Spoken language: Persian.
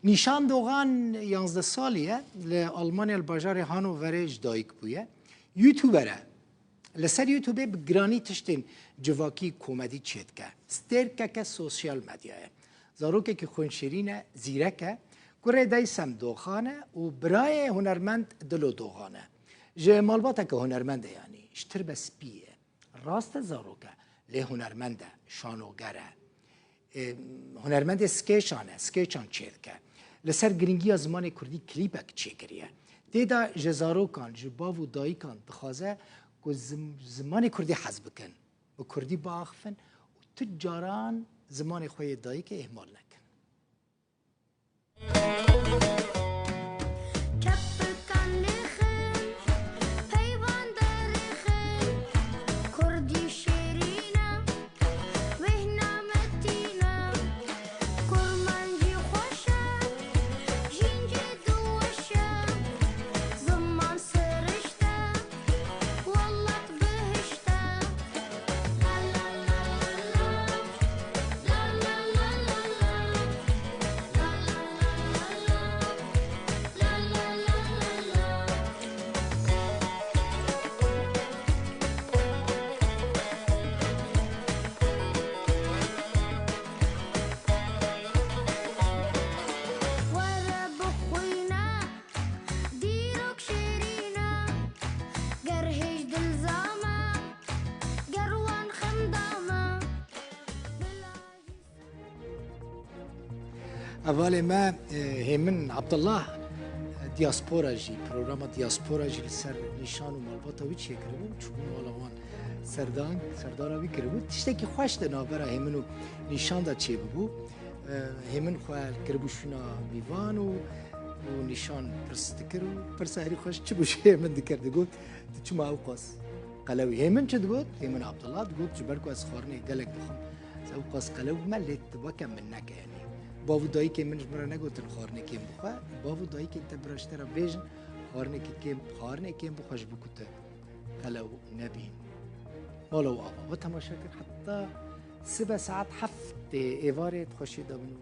نیشان دوغان 11 سالیه لآلمانیا الباجار هانوور دایک بویه یوتیوبره لسر یوتیوبه بگرانی تشتین جواکی کومدی چید که سترکه که سوشیال مدیاه زاروکه که خونشیرینه زیرکه گره دایسم دوخانه و برای هنرمند دلو دوغانه جه مالباته که هنرمنده یعنی اشتر بسپیه راست زاروکه لی هنرمنده شانوگره هنرمند سکیچان چید که لسر گرینگی زمان کردی کلیپک چی کریه دیدا جزاروکان جباو و دایکان دخوازه که زمان کردی حذف بکن و کردی باخفن و تجاران زمان خوی دایک اهمال نکن اول ما همن عبدالله دیاسپورا جی پروگرام دیاسپورا جی سر نشان و مالباتا وی چیه کرده بود چون مالوان سردارا وی کرده بود تشته که خوش دنابرا همن نشان دا چیه بود همن خواه کرده بود شونا میوان و نشان پرست کرد و پرسهری خوش چه بوشه همن دکرده بود چون ما اوقاس قلوی همن چه بود همن عبدالله بود جبرکو از خارنه گلک دخم اوقاس قلوی ملت وکم من نکه یعنی باو دایی که منش مرا نگوتن خارنه کیم بخواه باو دایی که انت براشته را بیجن خارنه کیم بخواش بکوته قلو نبین مالو آبا و تماشا کرد حتی 3 ساعت 7 ایواره خوشی دامنو